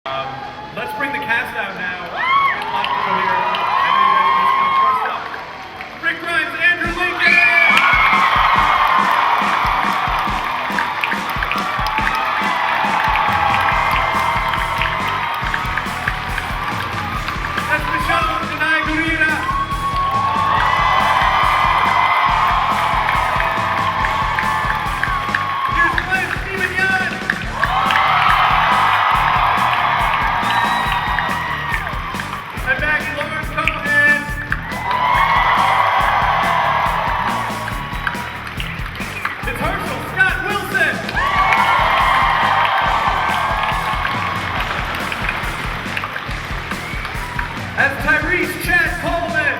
Let's bring the cast out now. There's a lot of people here. I know you guys missed them. First up, Rick Grimes, Andrew Lincoln! That's Michelle Denai-Gurira. Here's Glenn Steven Yan. And Maggie Lawrence Cohen. It's Herschel Scott Wilson. That's Tyrese Chad Coleman.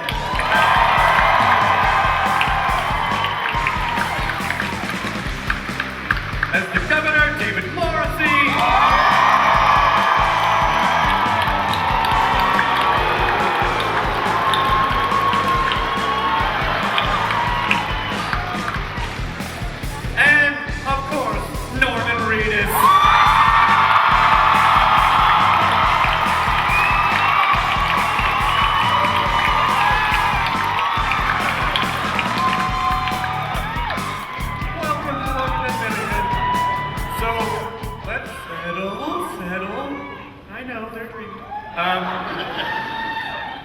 That's the Governor, David Morrissey. And, of course, Norman Reedus. Welcome to Michigan. So, let's settle. I know, they're dreaming.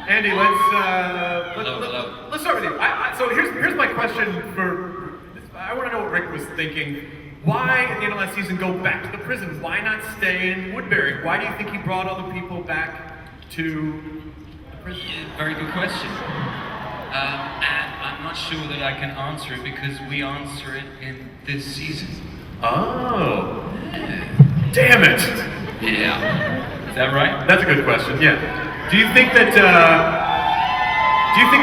Andy, let's start with you. So here's my question I want to know what Rick was thinking. Why, at the end of last season, go back to the prison? Why not stay in Woodbury? Why do you think he brought all the people back to the prison? Yeah, very good question. And I'm not sure that I can answer it because we answer it in this season. Oh. Yeah. Damn it! Yeah. Is that right? That's a good question, yeah. Do you think that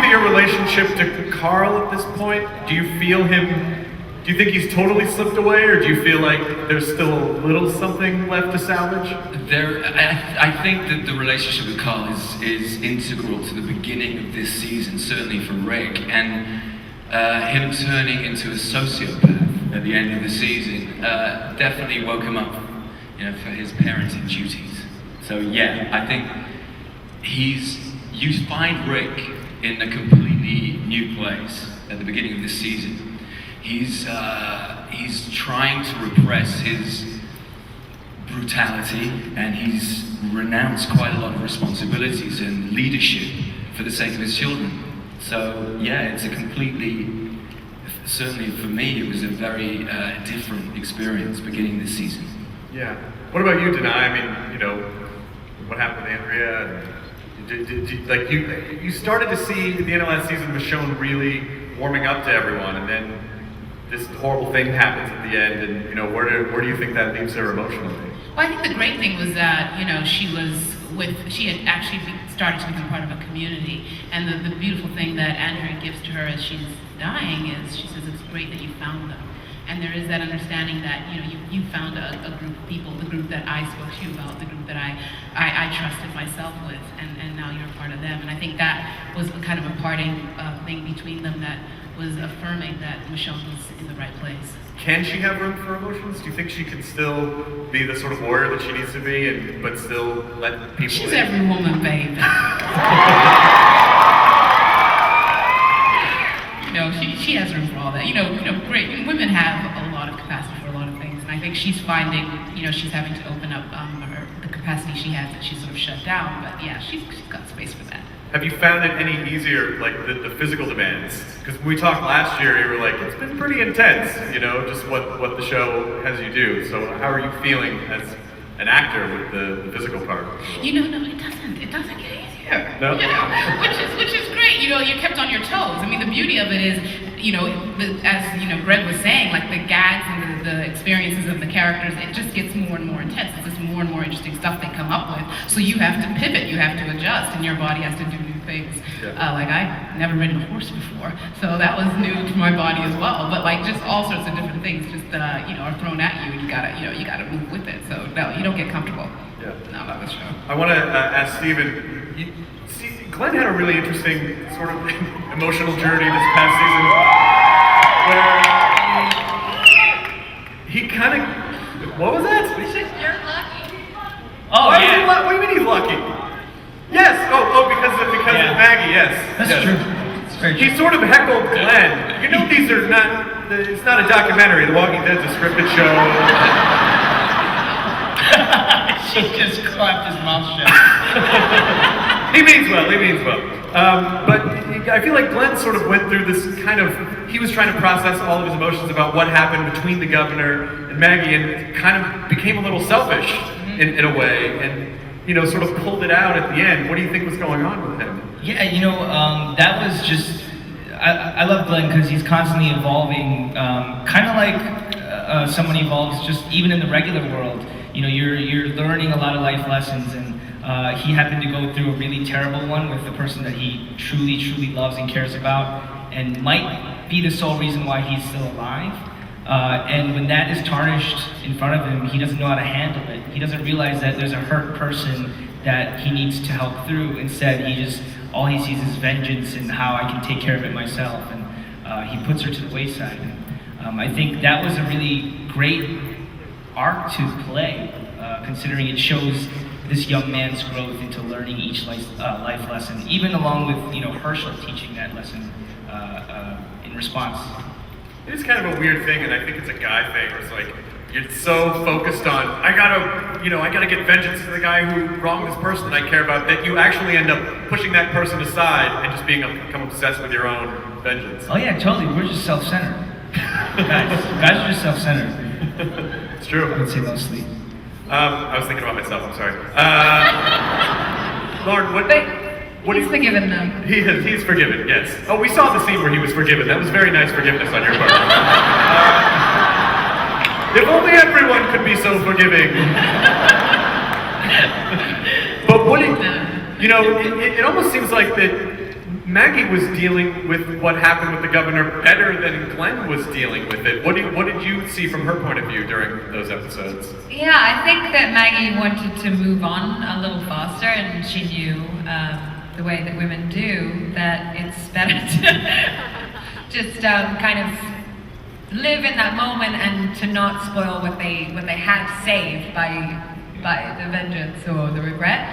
your relationship to Carl at this point, do you think he's totally slipped away, or do you feel like there's still a little something left to salvage? I think that the relationship with Carl is integral to the beginning of this season, certainly for Rick, and him turning into a sociopath at the end of the season definitely woke him up, for his parenting duties. So yeah, I think you find Rick in a completely new place at the beginning of this season. He's trying to repress his brutality, and he's renounced quite a lot of responsibilities and leadership for the sake of his children. So yeah, it's certainly for me, it was a very different experience beginning this season. Yeah. What about you, Denai? I mean, what happened with Andrea? You started to see at the end of last season Michonne really warming up to everyone, and then this horrible thing happens at the end, and where do you think that leaves her emotionally? Well, I think the great thing was that she had actually started to become part of a community, and the beautiful thing that Andrea gives to her as she's dying is she says it's great that you found them. And there is that understanding that you found a group of people, the group that I spoke to you about, the group that I trusted myself with, and now you're a part of them. And I think that was kind of a parting thing between them that was affirming that Michonne was in the right place. Can she have room for emotions? Do you think she can still be the sort of warrior that she needs to be, but still let people? She's every woman, babe. She has room for all that. Great. Women have a lot of capacity for a lot of things, and I think she's finding, she's having to open up the capacity she has that she's sort of shut down. But yeah, she's got space for that. Have you found it any easier, like the physical demands? Because when we talked last year, you were like, it's been pretty intense, just what the show has you do. So how are you feeling as an actor with the physical part? No, it doesn't. It doesn't get easier. No? Which is great. You're kept on your toes. I mean, the beauty of it is, as Greg was saying, like the gags and the experiences of the characters, it just gets more and more intense. It's just more and more interesting stuff they come up with. So you have to pivot, you have to adjust, and your body has to do new things. Yeah. Like I've never ridden a horse before, so that was new to my body as well. But like just all sorts of different things, just are thrown at you, and you gotta move with it. So no, you don't get comfortable. Yeah. Not on the show. I want to ask Steven. Glenn had a really interesting sort of emotional journey this past season, where he kind of, what was that? You're lucky. Oh, Why is yeah. he what do you mean he's lucky? Yes. Because of Maggie. Yes. That's Yes. true. It's very true. He sort of heckled Glenn. You know, these are not. It's not a documentary. The Walking Dead's a scripted show. She just clapped his mouth shut. He means well. But I feel like Glenn sort of went through this kind of. He was trying to process all of his emotions about what happened between the governor and Maggie, and kind of became a little selfish in a way, and sort of pulled it out at the end. What do you think was going on with him? Yeah, that was just. I love Glenn because he's constantly evolving, kind of like someone evolves just even in the regular world. You're learning a lot of life lessons, and he happened to go through a really terrible one with the person that he truly, truly loves and cares about, and might be the sole reason why he's still alive. And when that is tarnished in front of him, he doesn't know how to handle it. He doesn't realize that there's a hurt person that he needs to help through. Instead, all he sees is vengeance and how I can take care of it myself. And he puts her to the wayside. And I think that was a really great arc to play, considering it shows this young man's growth into learning each life lesson, even along with Herschel teaching that lesson in response. It's kind of a weird thing, and I think it's a guy thing. Where it's like you're so focused on I gotta get vengeance to the guy who wronged this person that I care about, that you actually end up pushing that person aside and just become obsessed with your own vengeance. Oh yeah, totally. We're just self-centered. guys are just self-centered. It's true. I would say mostly. I was thinking about myself. I'm sorry. Lauren, what He's forgiven them. He's forgiven, yes. Oh, we saw the scene where he was forgiven. That was very nice forgiveness on your part. If only everyone could be so forgiving. But it almost seems like that Maggie was dealing with what happened with the governor better than Glenn was dealing with it. What did you see from her point of view during those episodes? Yeah, I think that Maggie wanted to move on a little faster, and she knew the way that women do, that it's better to just kind of live in that moment and to not spoil what they had saved by the vengeance or the regret.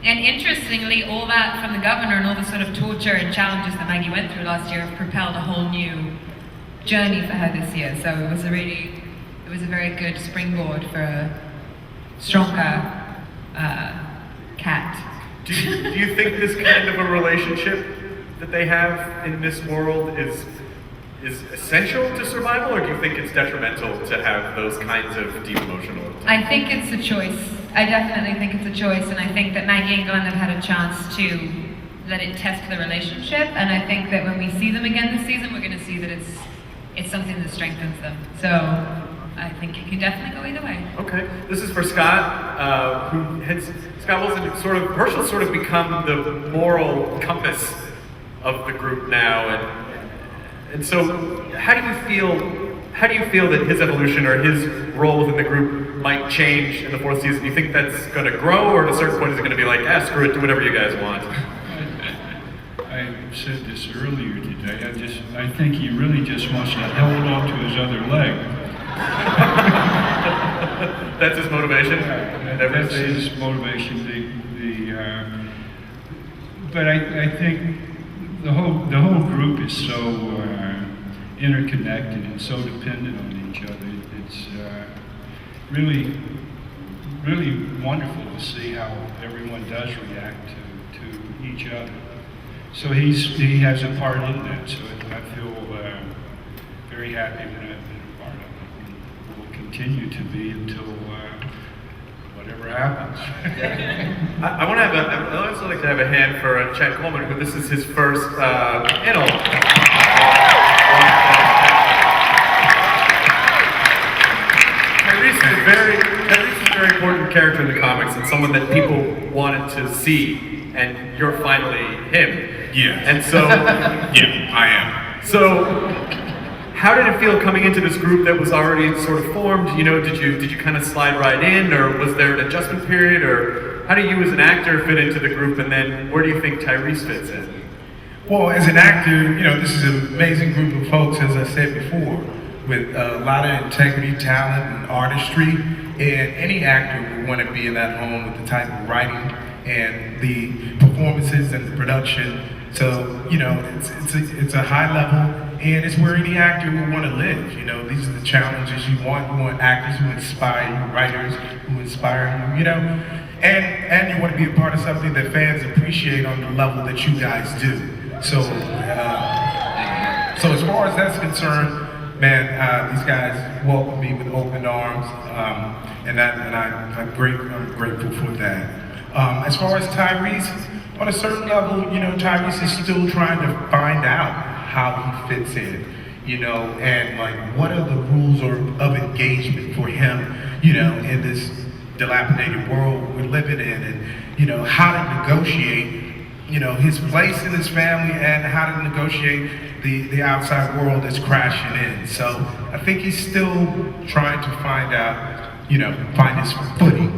And interestingly, all that from the governor and all the sort of torture and challenges that Maggie went through last year have propelled a whole new journey for her this year. So it was a very good springboard for a stronger Cat. Do you think this kind of a relationship that they have in this world is essential to survival, or do you think it's detrimental to have those kinds of deep emotional? I think it's a choice. I definitely think it's a choice, and I think that Maggie and Glenn have had a chance to let it test the relationship, and I think that when we see them again this season, we're going to see that it's something that strengthens them. So I think it can definitely go either way. Okay, this is for Scott, Scott Wilson. Herschel's sort of become the moral compass of the group now, and so how do you feel that his evolution or his role within the group might change in the fourth season? Do you think that's going to grow, or at a certain point is it going to be like, screw it, do whatever you guys want? I said this earlier today. I think he really just wants to hold on to his other leg. That's his motivation. That's his motivation. But I think the whole group is so interconnected and so dependent on each other. It's really, really wonderful to see how everyone does react to each other. So he has a part in that. So I feel very happy that I've been a part of it, and will continue to be until whatever happens. I want to I'd also like to have a hand for Chad Coleman, who this is his first panel. Tyrese is a very important character in the comics, and someone that people wanted to see, and you're finally him. Yeah. And so, Yeah, I am. So, how did it feel coming into this group that was already sort of formed? Did you kind of slide right in, or was there an adjustment period, or how do you as an actor fit into the group, and then where do you think Tyrese fits in? Well, as an actor, this is an amazing group of folks, as I said before, with a lot of integrity, talent, and artistry, and any actor would want to be in that home with the type of writing and the performances and the production. So, you know, it's a high level, and it's where any actor would want to live. You know, these are the challenges you want. You want actors who inspire you, writers who inspire you, you know, and you want to be a part of something that fans appreciate on the level that you guys do. So, so as far as that's concerned, man, these guys welcome me with open arms, and I'm grateful for that. As far as Tyrese, on a certain level, you know, Tyrese is still trying to find out how he fits in, you know, and like what are the rules of engagement for him, you know, in this dilapidated world we're living in, and you know, how to negotiate, you know, his place in his family, and how to negotiate the outside world that's crashing in. So I think he's still trying to find out, you know, find his footing.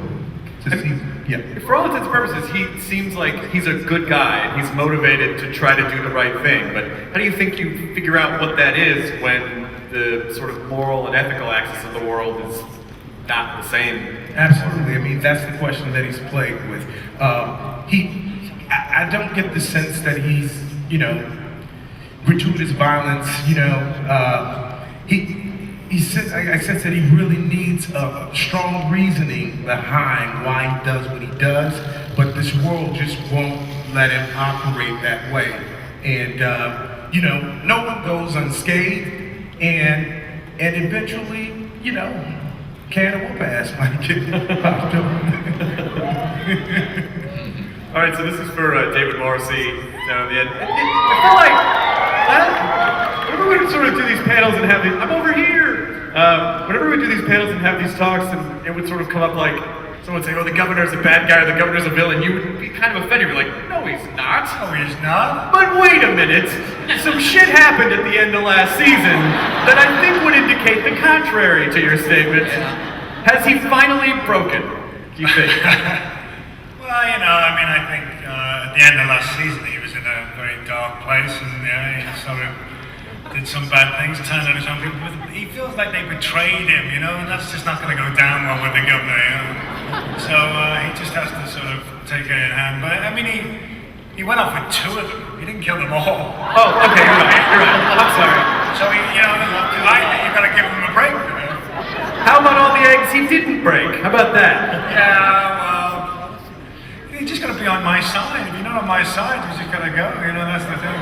Yeah. For all intents and purposes, he seems like he's a good guy and he's motivated to try to do the right thing. But how do you think you figure out what that is when the sort of moral and ethical axis of the world is not the same? Absolutely. I mean, that's the question that he's plagued with. I don't get the sense that he's, you know, gratuitous violence, you know, he says, I sense that he really needs a strong reasoning behind why he does what he does, but this world just won't let him operate that way. And, you know, no one goes unscathed, and eventually, you know, can of whoop ass might get popped up. All right, so this is for David Morrissey down at the end. I feel like, whenever we sort of do these panels and have these, I'm over here. Whenever we do these panels and have these talks, and it would sort of come up like, someone would say, oh, the governor's a bad guy, or the governor's a villain, you would be kind of offended. You'd be like, no, he's not. No, he's not. But wait a minute, some shit happened at the end of last season that I think would indicate the contrary to your statement. Has he finally broken, do you think? Well, you know, I mean, I think at the end of last season he was in a very dark place, and he sort of did some bad things, turned on his own people. But he feels like they betrayed him, you know, and that's just not going to go down well with the governor, you know. So he just has to sort of take it in hand. But I mean, he went off with 2 of them. He didn't kill them all. Oh, okay, you're right. I'm sorry. So you know, you've got to give him a break. You know? How about all the eggs he didn't break? How about that? Yeah, well, you just got to be on my side. If you're not on my side, you just got to go. You know, that's the thing.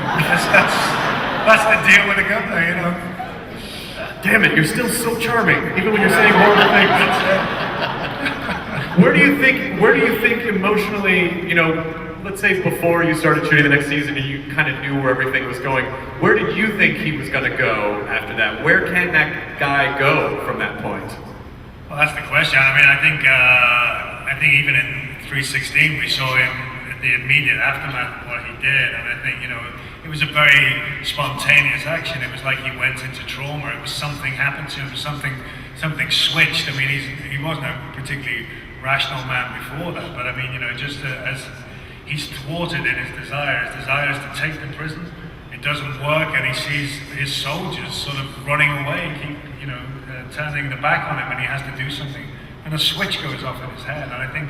That's the deal with the governor. You know. Damn it, you're still so charming, even when you're saying horrible things. Where do you think emotionally, you know, let's say before you started shooting the next season and you kind of knew where everything was going, where did you think he was going to go after that? Where can that guy go from that point? Well, that's the question. I mean, I think even in 316 we saw him at the immediate aftermath of what he did, and I think, you know, it was a very spontaneous action. It was like he went into trauma. It was something happened to him, something switched. I mean, he wasn't a particularly rational man before that, but I mean, you know, just as he's thwarted in his desire is to take the prison. It doesn't work, and he sees his soldiers sort of running away, keep, you know, turning their back on him, and he has to do something. And a switch goes off in his head, and I think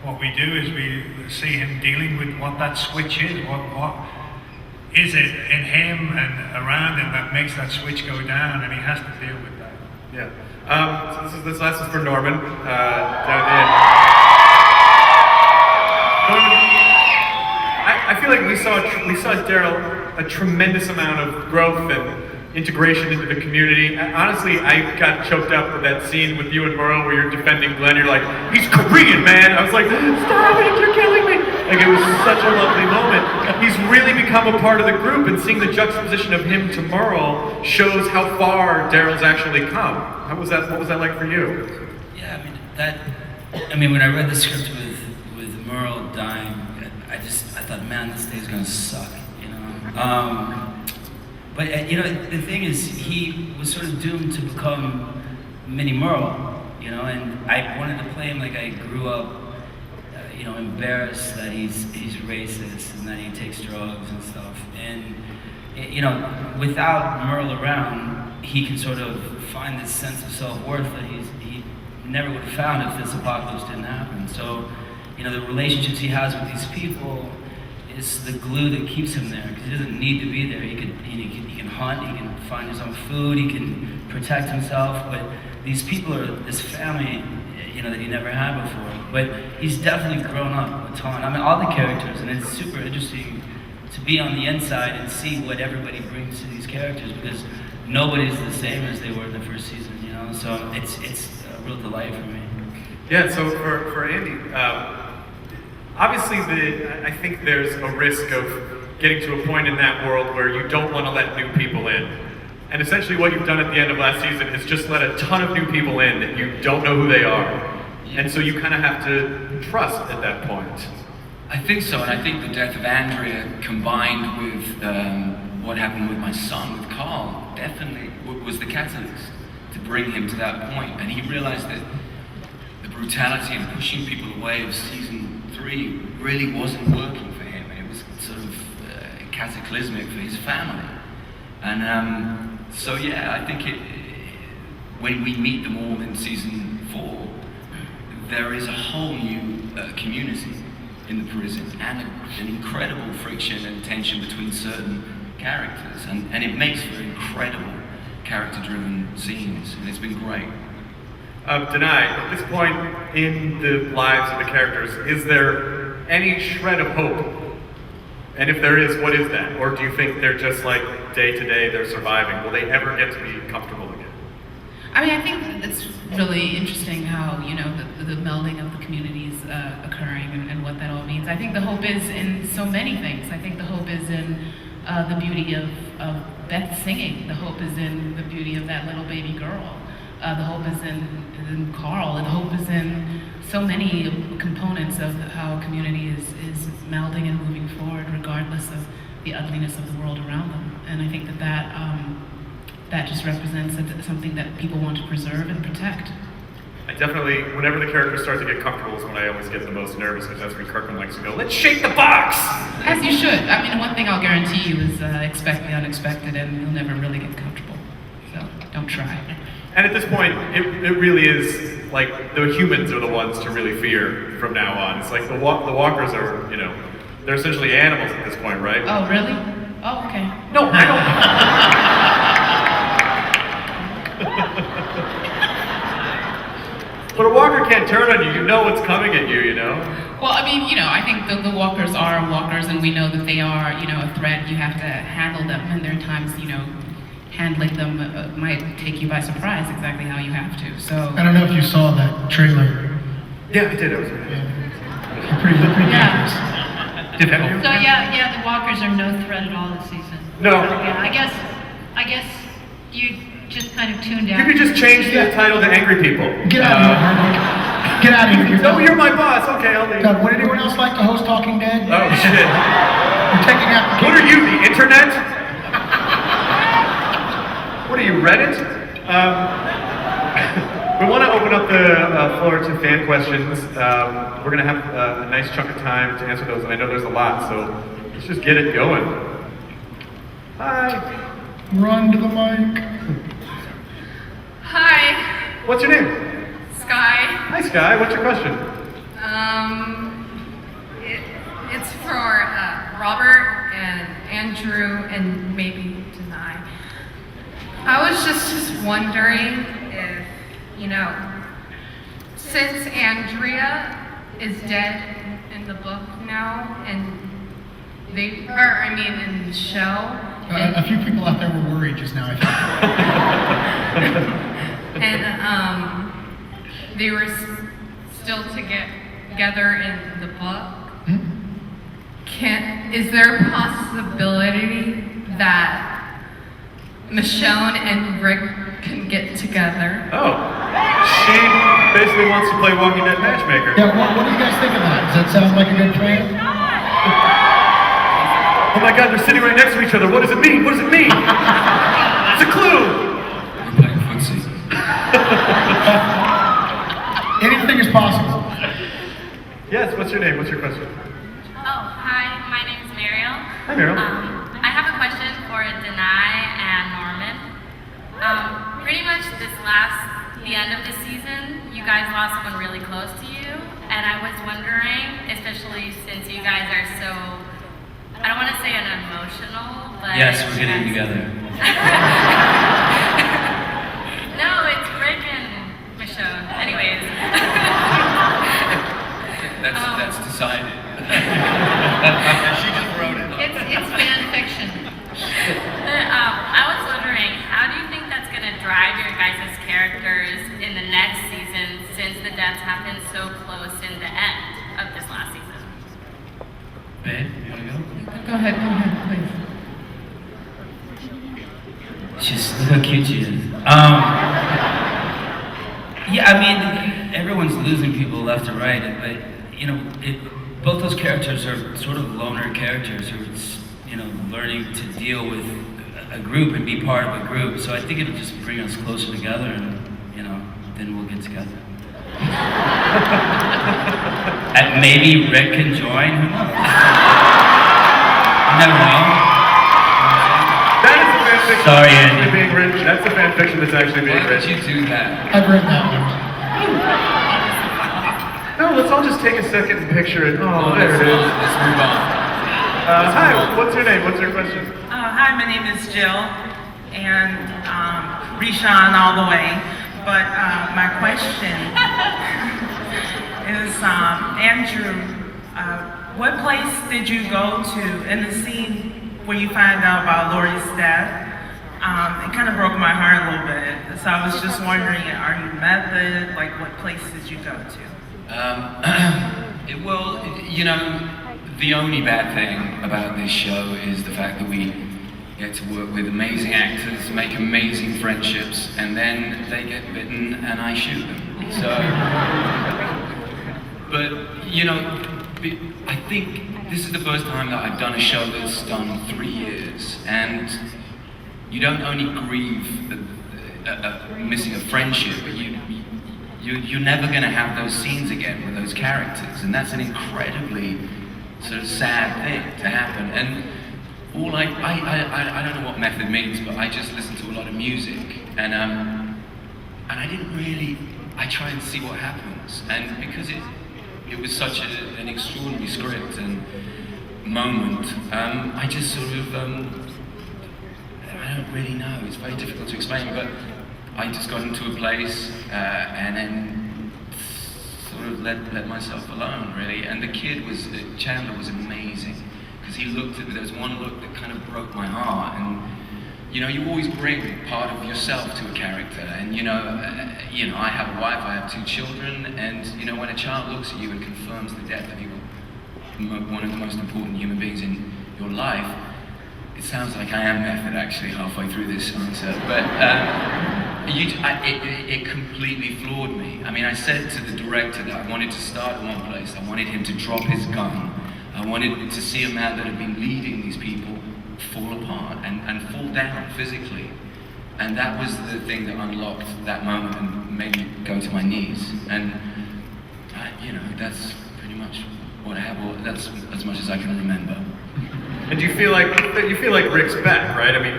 what we do is we see him dealing with what that switch is. What is it in him and around him that makes that switch go down, and he has to deal with that. Yeah. So this last is for Norman. Down at the end. Norman, I feel like we saw Daryl a tremendous amount of growth and integration into the community. Honestly, I got choked up with that scene with you and Merle where you're defending Glenn. You're like, he's Korean, man. I was like, stop it, you're killing me. Like, it was such a lovely moment. He's really become a part of the group, and seeing the juxtaposition of him to Merle shows how far Daryl's actually come. What was that like for you? Yeah, I mean, when I read the script with Merle dying, I thought, man, this day's gonna suck, you know? But, you know, the thing is, he was sort of doomed to become mini Merle, you know, and I wanted to play him like I grew up, you know, embarrassed that he's racist and that he takes drugs and stuff. And, you know, without Merle around, he can sort of find this sense of self-worth that never would have found if this apocalypse didn't happen. So, you know, the relationships he has with these people is the glue that keeps him there, because he doesn't need to be there. He can hunt, he can find his own food, he can protect himself, but these people are this family, you know, that he never had before. But he's definitely grown up a ton. I mean, all the characters, and it's super interesting to be on the inside and see what everybody brings to these characters, because nobody's the same as they were in the first season, you know? So it's a real delight for me. Yeah, so for Andy, obviously I think there's a risk of getting to a point in that world where you don't want to let new people in. And essentially what you've done at the end of last season is just let a ton of new people in that you don't know who they are. And so you kind of have to trust at that point. I think so, and I think the death of Andrea combined with what happened with my son, with Carl, definitely was the catalyst to bring him to that point. And he realized that the brutality and pushing people away of season 3 really wasn't working for him, and it was sort of cataclysmic for his family. And so yeah, I think when we meet them all in season 4, there is a whole new community in the prison, and an incredible friction and tension between certain characters, and it makes for incredible character-driven scenes, and it's been great. Denai, at this point in the lives of the characters, is there any shred of hope? And if there is, what is that? Or do you think they're just like day to day, they're surviving? Will they ever get to be comfortable again? I mean, I think it's really interesting how, you know, the melding of the communities occurring and what that all means. I think the hope is in so many things. I think the hope is in the beauty of Beth singing. The hope is in the beauty of that little baby girl. The hope is in Carl. And the hope is in so many components of how community is melding and moving forward regardless of the ugliness of the world around them. And I think that just represents something that people want to preserve and protect. I definitely, whenever the characters start to get comfortable is when I always get the most nervous, because that's when Kirkman likes to go, let's shake the box! As you should. I mean, one thing I'll guarantee you is expect the unexpected, and you'll never really get comfortable. So don't try. And at this point, it really is like the humans are the ones to really fear from now on. It's like the walkers are, you know, they're essentially animals at this point, right? Oh, really? Oh, okay. No, I don't. But a walker can't turn on you. You know what's coming at you, you know? Well, I mean, you know, I think the walkers are walkers, and we know that they are, you know, a threat. You have to handle them, and there are times, you know, handling them might take you by surprise exactly how you have to. So I don't know if you saw that trailer. Yeah, I did. Pretty dangerous. Difficult. So yeah, the walkers are no threat at all this season. No. Yeah, I guess you just kind of tuned You out. could just change the title to Angry People. Get out of here, Harvick. Get out of here. No, you're my boss. Okay, I'll leave. God, would anyone else like to host Talking Dead? Oh, shit. We're taking applications. What are you, the internet? What are you, Reddit? We want to open up the floor to fan questions. We're going to have a nice chunk of time to answer those, and I know there's a lot, so let's just get it going. Hi. Run to the mic. Hi, What's your name? Sky. Hi, Sky. What's your question? It's for Robert and Andrew and maybe Denai. I was just wondering if, you know, since Andrea is dead in the book now, and in the show. A few people out there were worried just now, I think. And they were still together in the book. Is there a possibility that Michonne and Rick can get together? Oh. She basically wants to play Walking Dead matchmaker. Yeah, what do you guys think of that? Does that sound like a good plan? Oh my God, they're sitting right next to each other. What does it mean? What does it mean? It's a clue. We're playing footsie. Anything is possible. Yes, what's your name? What's your question? Oh, hi, my name is Mariel. Hi, Mariel. I have a question for Denai and Norman. Pretty much this last the end of the season, you guys lost someone really close to you, and I was wondering, especially since you guys are so, I don't want to say unemotional, but Yes, we're getting together. No, it's Rick and Michonne. Anyways. That's decided. She just wrote it. It's fan fiction. I was wondering, how do you think that's going to drive your guys' characters in the next season, since the deaths happened so close in the end of this last season? Babe, you want to go? Go ahead, please. Look how cute she is. Yeah, I mean, everyone's losing people left and right, but you know, both those characters are sort of loner characters who are, you know, learning to deal with a group and be part of a group. So I think it'll just bring us closer together, and you know, then we'll get together. And maybe Rick can join. Who knows? You never know. That is a fan fiction Sorry, that's actually Andy. being written. That's a fan fiction that's actually being Why would written. you do that? I've read that one. No, let's all just take a second and picture it. Oh, there it is. Let's move on. Hi, what's your name? What's your question? Hi, my name is Jill, and Rishan all the way. But my question is, Andrew, what place did you go to in the scene where you find out about Lori's death? It kind of broke my heart a little bit. So I was just wondering, are you method? Like, what place did you go to? Well, you know, the only bad thing about this show is the fact that we get to work with amazing actors, make amazing friendships, and then they get bitten and I shoot them. So, but, you know, I think this is the first time that I've done a show that's done 3 years, and you don't only grieve missing a friendship, but you're never going to have those scenes again with those characters, and that's an incredibly sort of sad thing to happen. And all I don't know what method means, but I just listen to a lot of music, and I didn't really, I try and see what happens, and because it was such an extraordinary script and moment, I just sort of, I don't really know, it's very difficult to explain, but I just got into a place and then sort of let myself alone, really. And the kid was, Chandler was amazing, because he looked at, there was one look that kind of broke my heart. And you know, you always bring part of yourself to a character. And you know, I have a wife, I have 2 children, and you know, when a child looks at you and confirms the death of one of the most important human beings in your life, it sounds like I am method actually halfway through this answer, but it completely floored me. I mean, I said to the director that I wanted to start in one place. I wanted him to drop his gun. I wanted to see a man that had been leading these people fall apart and fall down physically. And that was the thing that unlocked that moment and made me go to my knees. And, you know, that's pretty much what I have. Well, that's as much as I can remember. And do you feel like Rick's back, right? I mean,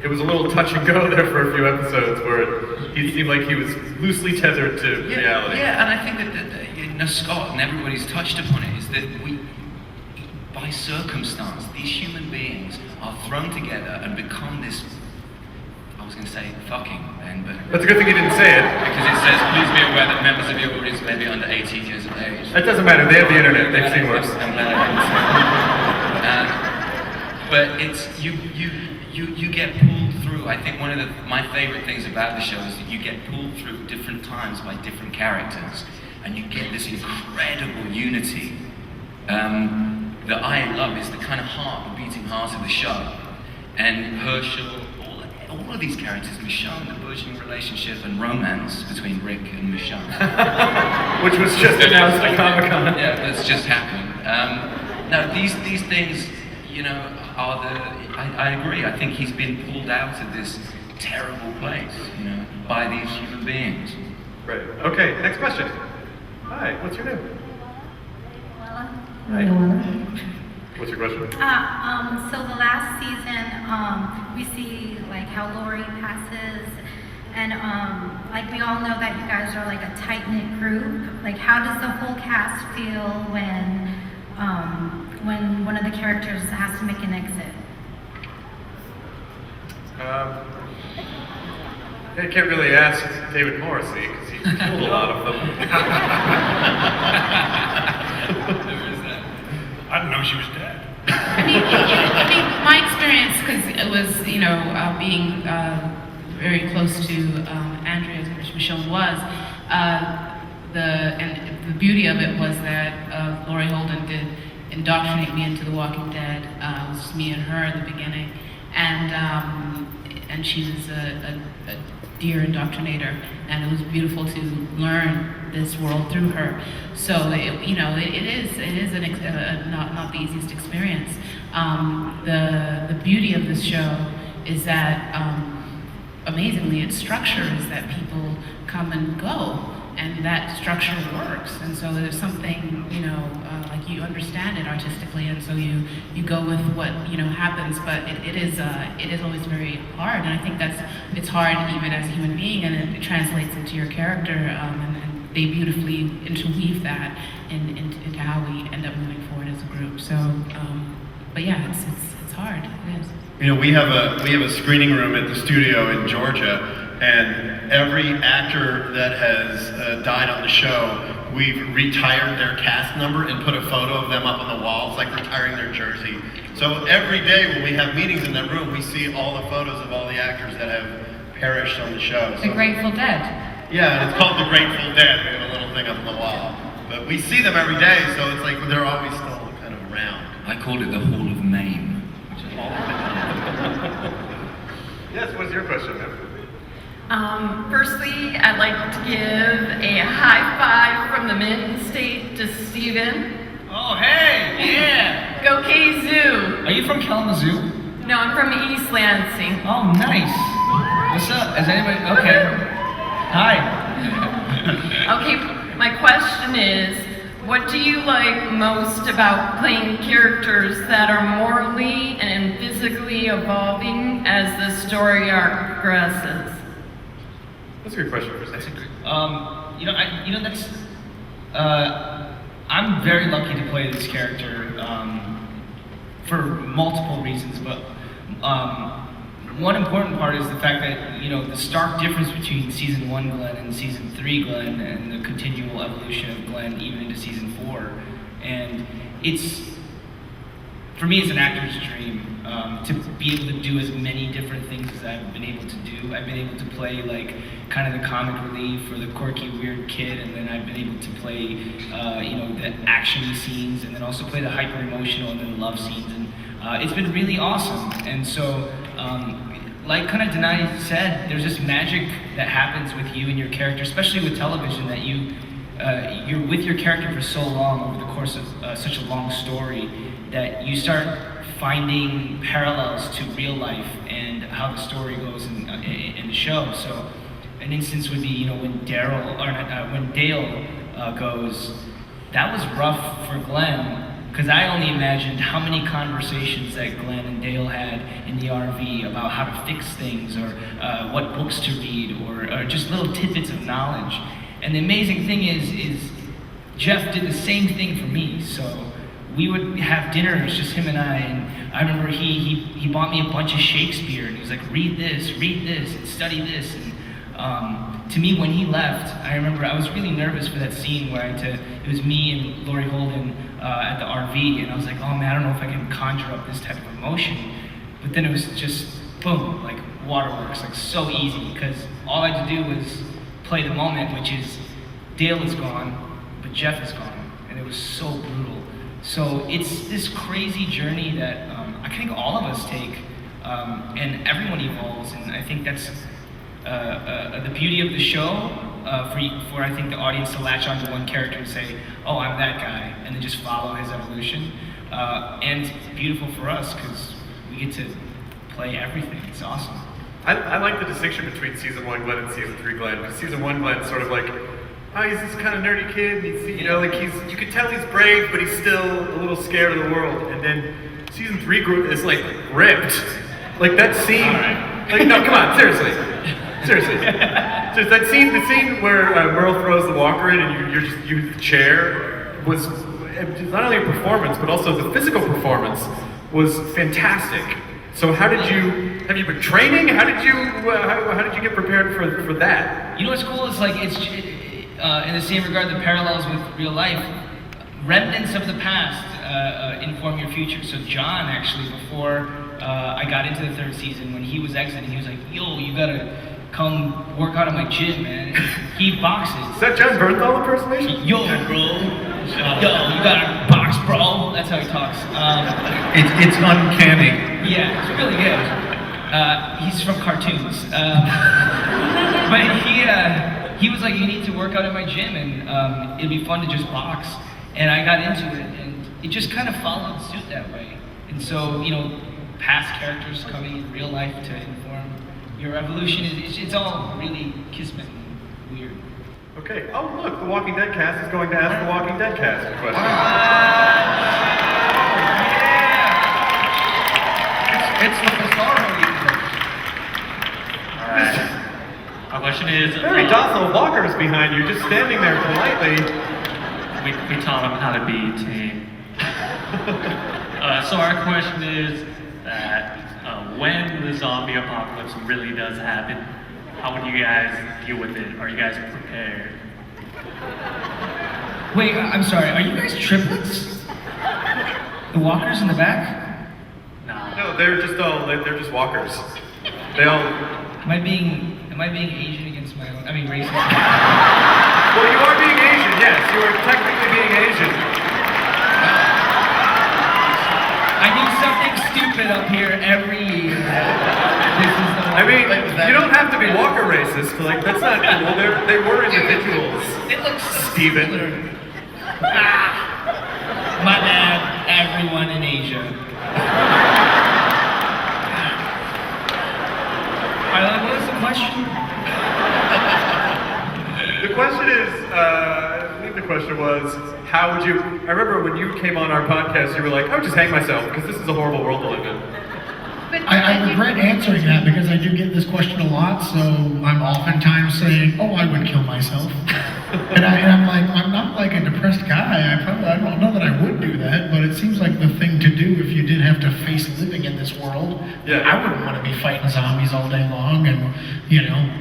it was a little touch and go there for a few episodes where he seemed like he was loosely tethered to reality. Yeah, and I think that you know, Scott and everybody's touched upon it, is that we, by circumstance, these human beings are thrown together and become this, I was going to say fucking then, but... That's a good thing you didn't say it. Because it says, please be aware that members of your audience may be under 18 years of age. That doesn't matter, they have the internet, they've seen worse. I'm glad I didn't say that. But it's, you get pulled through. I think one of my favorite things about the show is that you get pulled through different times by different characters, and you get this incredible unity that I love. Is the kind of heart, the beating heart of the show. And Herschel, all of these characters, Michonne, the burgeoning relationship and romance between Rick and Michonne. Which was just announced at Comic-Con. Yeah, that's just happened. No, these things, you know, are I agree. I think he's been pulled out of this terrible place, you know, by these human beings. Right. Okay, next question. Hi, what's your name? Hi. What's your question? So the last season, we see like how Lori passes, And like we all know that you guys are like a tight-knit group. Like how does the whole cast feel when one of the characters has to make an exit? I can't really ask David Morrissey because he killed a lot of them. I didn't know she was dead. I mean, my experience, because it was, being very close to Andrea, which Michonne was, and the beauty of it was that Laurie Holden did indoctrinate me into The Walking Dead. It was just me and her in the beginning, and she was a dear indoctrinator, and it was beautiful to learn this world through her. So it is not the easiest experience. The beauty of this show is that amazingly its structure is that people come and go, and that structure works. And so there's something like you understand it artistically, and so you go with what happens. But it is always very hard, and I think it's hard even as a human being, and it translates into your character, and they beautifully interweave that into how we end up moving forward as a group. So, but yeah, it's hard. It is. We have a screening room at the studio in Georgia, and every actor that has died on the show, we've retired their cast number and put a photo of them up on the walls, like retiring their jersey. So every day when we have meetings in that room, we see all the photos of all the actors that have perished on the show. The Grateful Dead. Yeah, and it's called The Grateful Dead. We have a little thing up on the wall. But we see them every day, so it's like they're always still kind of around. I called it the Hall of Name. Yes, what's your question, ma'am? Firstly, I'd like to give a high five from the Mitten State to Steven. Oh, hey, yeah. Go K-Zoo. Are you from Kalamazoo? No, I'm from East Lansing. Oh, nice. What's up? Is anybody, okay. Hi. Okay, my question is, what do you like most about playing characters that are morally and physically evolving as the story arc progresses? That's a good question, Chris. I'm very lucky to play this character for multiple reasons, but one important part is the fact that the stark difference between season 1 Glenn and season 3 Glenn, and the continual evolution of Glenn even into season 4, and for me, it's an actor's dream to be able to do as many different things as I've been able to do. I've been able to play like kind of the comic relief or the quirky weird kid, and then I've been able to play the action scenes, and then also play the hyper emotional and then love scenes, and it's been really awesome. And so like kind of Denai said, there's this magic that happens with you and your character, especially with television, that you're with your character for so long over the course of such a long story that you start finding parallels to real life and how the story goes in the show. So an instance would be when Dale goes, that was rough for Glenn, because I only imagined how many conversations that Glenn and Dale had in the RV about how to fix things, or what books to read, or just little tidbits of knowledge. And the amazing thing is Jeff did the same thing for me. So we would have dinners, just him and I remember he bought me a bunch of Shakespeare, and he was like, read this, and study this. And to me, when he left, I remember I was really nervous for that scene where it was me and Laurie Holden at the RV, and I was like, oh man, I don't know if I can conjure up this type of emotion. But then it was just, boom, like waterworks, like so easy, because all I had to do was play the moment, which is Dale is gone, but Jeff is gone, and it was so brutal. So it's this crazy journey that I think all of us take, and everyone evolves, and I think that's the beauty of the show, for I think the audience to latch onto one character and say, oh, I'm that guy, and then just follow his evolution. And it's beautiful for us because we get to play everything. It's awesome. I like the distinction between season 1 Glenn and season 3 Glenn. Because season 1 Glenn's sort of like, oh, he's this kind of nerdy kid. You could tell he's brave, but he's still a little scared of the world. And then season 3 is like ripped. Like that scene. Like, no, come on, seriously. Seriously. Just the scene where Merle throws the walker in and you're just you the chair was not only a performance but also the physical performance was fantastic. So have you been training? How did you get prepared for that? You know what's cool is like it's in the same regard the parallels with real life. Remnants of the past inform your future. So John actually before I got into the third season when he was exiting, he was like, "Yo, you gotta come work out at my gym, man." He boxes. Is that John Bernthal impersonation? Yo, bro. Yo, you gotta box, bro. That's how he talks. It's uncanny. Yeah, it's really good. He's from cartoons. But he was like, "You need to work out at my gym, and it'd be fun to just box." And I got into it, and it just kind of followed suit that way. And so, past characters coming in real life to inform your evolution, it's all really kismet and weird. Okay. Oh, look, the Walking Dead cast is going to ask the Walking Dead cast a question. It's the Starro All right. Our question is... Very docile walkers behind you, just standing there politely. We taught them how to be a team. So our question is that when the zombie apocalypse really does happen, how would you guys deal with it? Are you guys prepared? Wait, I'm sorry, are you guys triplets? The walkers in the back? No, they're just walkers. They all. Am I being Asian against my own? I mean racist. Well, you are being Asian, yes. You are technically being Asian. I do something stupid up here every year. This is the one. I mean, you don't have to be walker racist. Like, that's not cool. They were individuals. It looks Steven. My bad, everyone in Asia. What was the question? The question is, I think the question was, how would you, I remember when you came on our podcast, you were like, I would just hang myself, because this is a horrible world to live in. I regret answering that because I do get this question a lot, so I'm oftentimes saying, "Oh, I would kill myself," and I'm like, I'm not like a depressed guy. I don't know that I would do that, but it seems like the thing to do if you did have to face living in this world. Yeah. I wouldn't want to be fighting zombies all day long and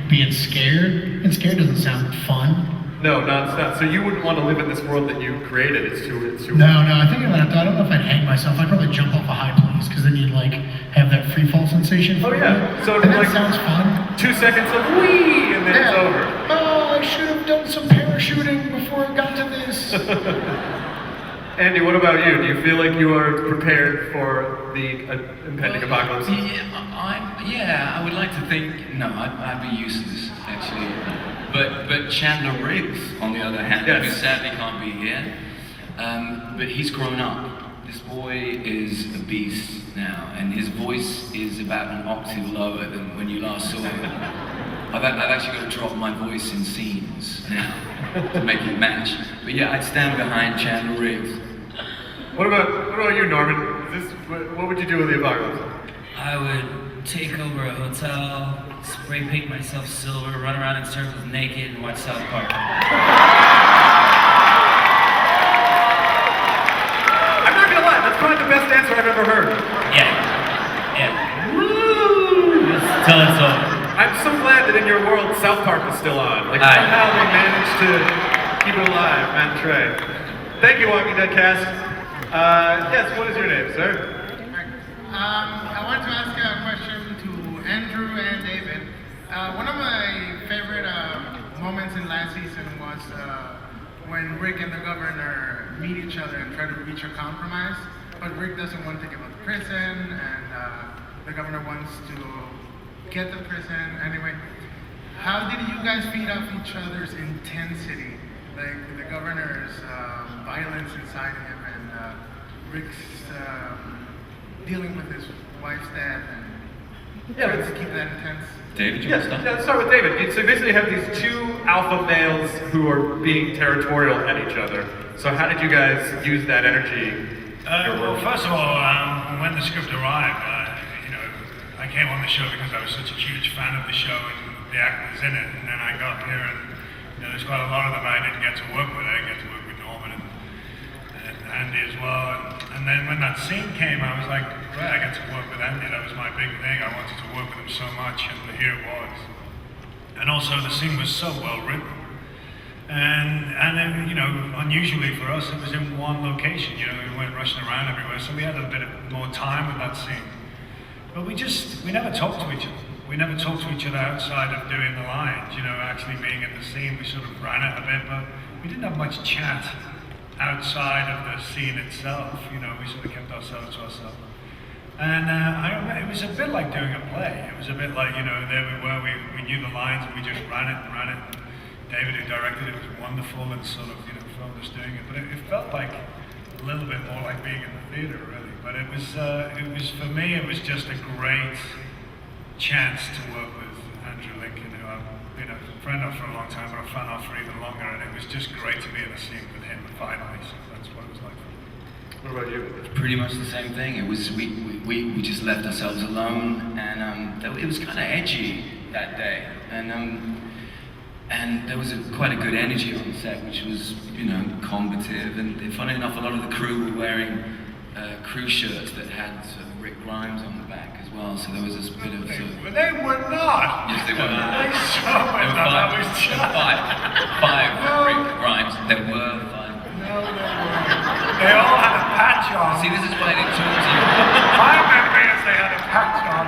being scared. And scared doesn't sound fun. No, not. So you wouldn't want to live in this world that you created. It's too. No. I think I don't know if I'd hang myself. I'd probably jump off a high place because then you'd have that free fall sensation. Oh yeah. So and that sounds fun. 2 seconds of whee, and then it's over. Oh, I should have done some parachuting before I got to this. Andy, what about you? Do you feel like you are prepared for the impending apocalypse? I would like to think. No, I'd be useless actually. But Chandler Riggs, on the other hand, who sadly can't be here, but he's grown up. This boy is a beast now, and his voice is about an octave lower than when you last saw him. I've actually got to drop my voice in scenes now to make it match. But yeah, I'd stand behind Chandler Riggs. What about you, Norman? What would you do with the apocalypse? I would take over a hotel, spray paint myself silver, run around in circles naked, and watch South Park. I'm not gonna lie, that's probably the best answer I've ever heard. Yeah. Woo! Till it's over. I'm so glad that in your world, South Park is still on. Like, somehow they managed to keep it alive, Matt and Trey. Thank you, Walking Dead cast. Yes, what is your name, sir? I wanted to ask a question to Andrew and David. One of my favorite moments in last season was when Rick and the governor meet each other and try to reach a compromise. But Rick doesn't want to give up the prison, and the governor wants to get the prison. Anyway, how did you guys feed off each other's intensity? Like the governor's violence inside him, and Rick's dealing with his wife's death, and trying to keep that intense. David, you want to start? Let's start with David. So basically you have these two alpha males who are being territorial at each other. So how did you guys use that energy? Well, first of all, when the script arrived, I came on the show because I was such a huge fan of the show, and the actors in it, and then I got here, and there's quite a lot of them I didn't get to work with. I didn't get to work with Norman and Andy as well, and then when that scene came, I was like, right, I get to work with Andy. That was my big thing. I wanted to work with him so much, and here it was. And also the scene was so well written. And then, unusually for us, it was in one location. We weren't rushing around everywhere, so we had a bit more time with that scene. But we never talked to each other. We never talked to each other outside of doing the lines. Actually being in the scene, we sort of ran it a bit, but we didn't have much chat outside of the scene itself. We sort of kept ourselves to ourselves. And I remember it was a bit like doing a play. It was a bit like, there we were, we knew the lines and we just ran it. David, who directed it, was wonderful and sort of, filmed us doing it. But it felt like a little bit more like being in the theater, really. But it was for me, it was just a great chance to work with Andrew Lincoln, who I've been a friend of for a long time, but a fan of for even longer. And it was just great to be in a scene with him finally. So that's what it was like for me. What about you? Pretty much the same thing. It was we just left ourselves alone, and it was kind of edgy that day, and there was quite a good energy on set, which was combative. And funny enough, a lot of the crew were wearing crew shirts that had Rick Grimes on the back as well. So there was this bit of. But they were not. Yes, they were. They sure were not. That was just... five Rick Grimes. There were 5. No, they weren't. They all had a patch on. See, this is why I didn't talk to you. My memory is they had a patch on.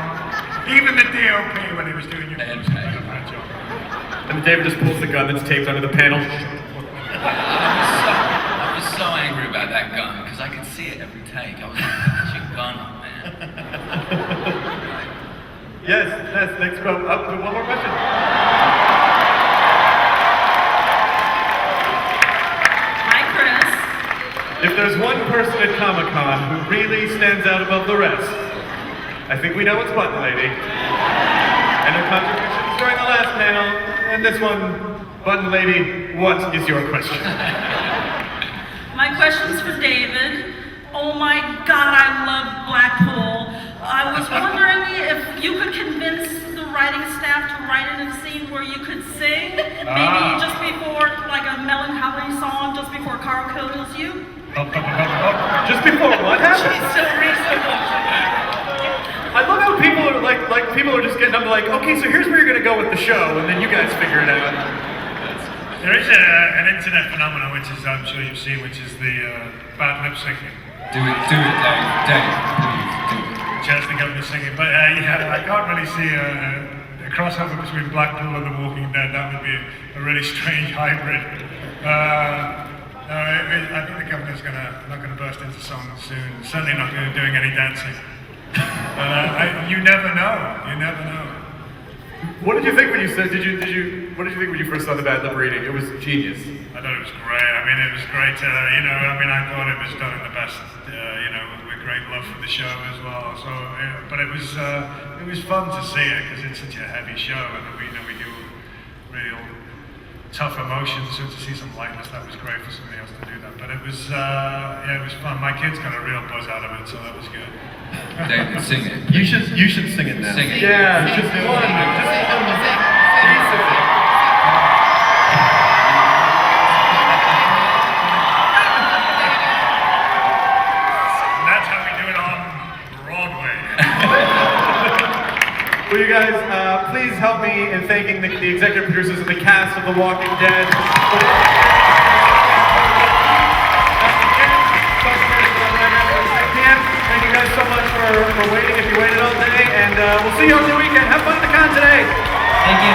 Even the DOP, when he was doing your voice, had a patch on. And David just pulls the gun that's taped onto the panel. I was so angry about that gun because I could see it every take. I was like, "That's your gun, man." Yes, next go up to one more question. Hi, Chris. If there's one person at Comic-Con who really stands out above the rest, I think we know it's Button Lady. And her contributions during the last panel. And this one, Button Lady, what is your question? My question's for David. Oh my God, I love Blackpool. I was wondering if you could convince the writing staff to write in a scene where you could sing, maybe just before, like a melancholy song, just before Carl kills you. Just before what happens? She's so reasonable. I love how people are like people are just getting up like, okay, so here's where you're gonna go with the show, and then you guys figure it out. There is an internet phenomenon, which is I'm sure you've seen, which is the bad lip syncing. Do it, Dave, please do it. Just the government singing, but yeah, I can't really see a crossover between Blackpool and The Walking Dead. That would be a really strange hybrid. No, I think the governor's not gonna burst into song soon. Certainly not doing any dancing. But you never know. You never know. What did you think when you said? What did you think when you first saw the bad lip reading? It was genius. I thought it was great. I mean, it was great. I thought it was done in the best. With great love for the show as well. So, but it was fun to see it because it's such a heavy show, and we do real tough emotions. So to see some lightness, that was great for somebody else to do that. But it was fun. My kids got a real buzz out of it, so that was good. David, sing it. You should sing it now. Sing it. Yeah, just one. That's how we do it on Broadway. Will you guys please help me in thanking the executive producers and the cast of The Walking Dead. Thank you guys so much for waiting, if you waited all day, and we'll see you over the weekend. Have fun at the con today. Thank you.